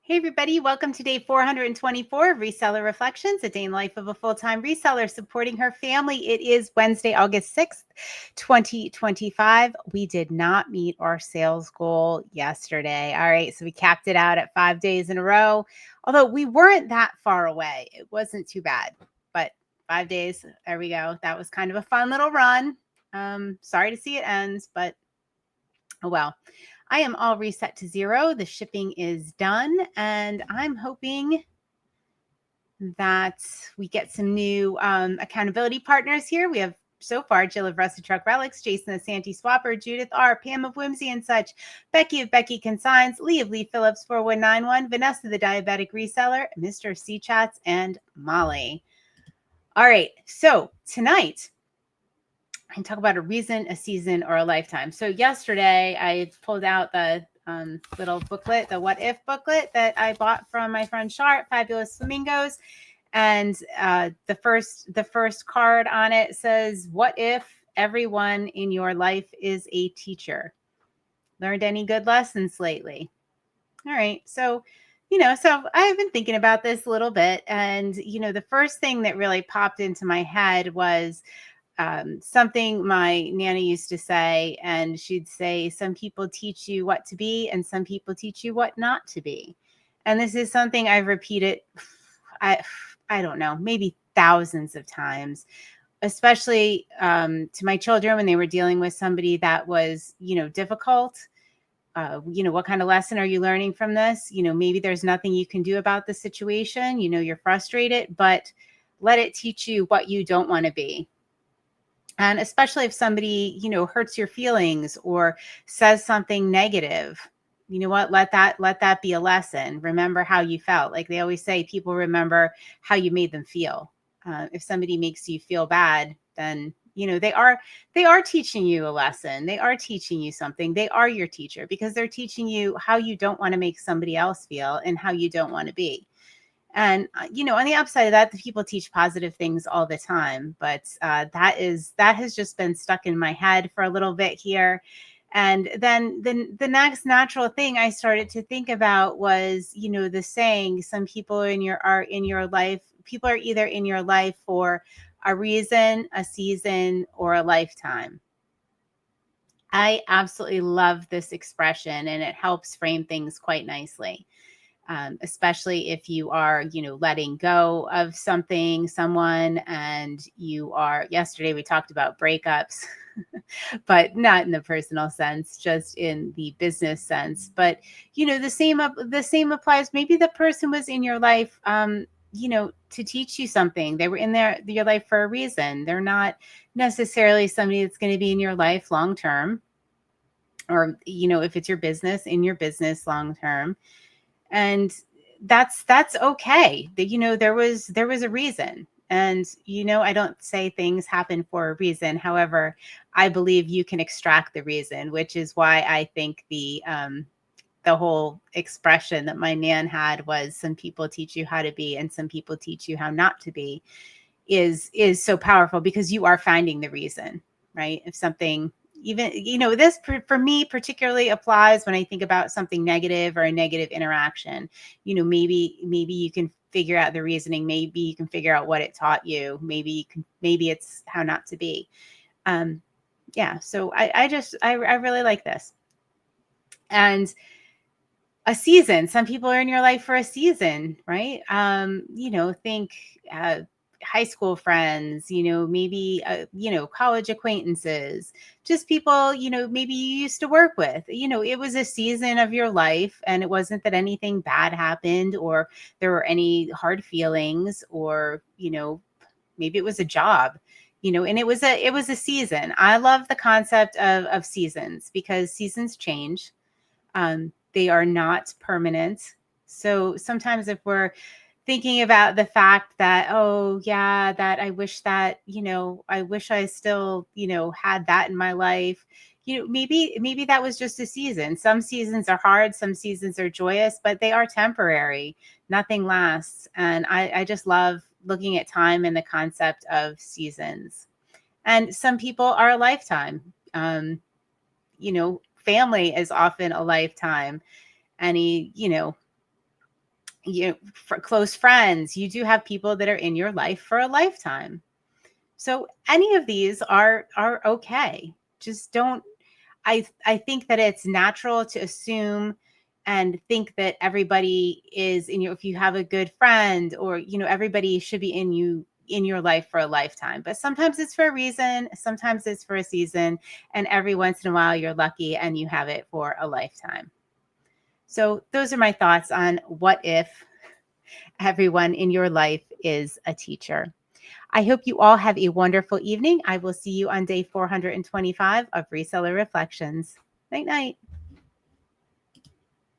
Hey everybody, welcome to day 424 of Reseller Reflections, a day in life of a full-time reseller supporting her family. It is Wednesday, August 6th, 2025. We did not meet our sales goal yesterday. All right, so we capped it out at 5 days in a row, although we weren't that far away. It wasn't too bad, but 5 days, there we go. That was kind of a fun little run. Sorry to see it end, but oh well. I am all reset to zero. The shipping is done, and I'm hoping that we get some new accountability partners here. We have so far Jill of Rusted Truck Relics, Jason of Santee Swapper, Judith R, Pam of Whimsy and Such, Becky of Becky Consigns, Lee of Lee Phillips 4191, Vanessa the Diabetic Reseller, Mr. C Chats, and Molly. All right, so tonight I can talk about a reason, a season, or a lifetime. So yesterday I pulled out the little booklet, the What If booklet that I bought from my friend Char, Fabulous Flamingos. And the first card on it says, "What if everyone in your life is a teacher? Learned any good lessons lately?" All right. So I've been thinking about this a little bit. And, the first thing that really popped into my head was something my Nana used to say, and she'd say, some people teach you what to be and some people teach you what not to be. And this is something I've repeated, I don't know, maybe thousands of times, especially to my children when they were dealing with somebody that was, difficult. What kind of lesson are you learning from this? Maybe there's nothing you can do about the situation. You're frustrated, but let it teach you what you don't want to be. And especially if somebody, hurts your feelings or says something negative, you know what, let that be a lesson. Remember how you felt. Like they always say, people remember how you made them feel. If somebody makes you feel bad, then they are teaching you a lesson. They are teaching you something. They are your teacher because they're teaching you how you don't want to make somebody else feel and how you don't want to be. And, on the upside of that, the people teach positive things all the time. But that has just been stuck in my head for a little bit here. And then the next natural thing I started to think about was, the saying, some people are in your life. People are either in your life for a reason, a season, or a lifetime. I absolutely love this expression, and it helps frame things quite nicely. Especially if you are, letting go of someone, and yesterday we talked about breakups, but not in the personal sense, just in the business sense. But, the same applies. Maybe the person was in your life, to teach you something. They were in your life for a reason. They're not necessarily somebody that's going to be in your life long term, or, if it's your business, in your business long term. And that's okay. There was a reason. And I don't say things happen for a reason. However, I believe you can extract the reason, which is why I think the whole expression that my nan had was, some people teach you how to be and some people teach you how not to be, is so powerful, because you are finding the reason, right? If something, even, this for me particularly applies when I think about something negative or a negative interaction. Maybe you can figure out the reasoning. Maybe you can figure out what it taught you. Maybe it's how not to be. Yeah. So I really like this. And a season, some people are in your life for a season, right? Think high school friends, maybe college acquaintances, just people, maybe you used to work with. It was a season of your life, and it wasn't that anything bad happened or there were any hard feelings, or maybe it was a job, and it was a season. I love the concept of seasons, because seasons change. They are not permanent. So sometimes if we're thinking about the fact that, oh yeah, that I wish I still, had that in my life, maybe that was just a season. Some seasons are hard, some seasons are joyous, but they are temporary. Nothing lasts. And I just love looking at time and the concept of seasons. And some people are a lifetime. Family is often a lifetime. Any, for close friends. You do have people that are in your life for a lifetime. So any of these are okay. Just don't. I think that it's natural to assume and think that everybody is in your, if you have a good friend, or everybody should be in your life for a lifetime. But sometimes it's for a reason, sometimes it's for a season, and every once in a while you're lucky and you have it for a lifetime. So those are my thoughts on what if everyone in your life is a teacher. I hope you all have a wonderful evening. I will see you on day 425 of Reseller Reflections. Night, night.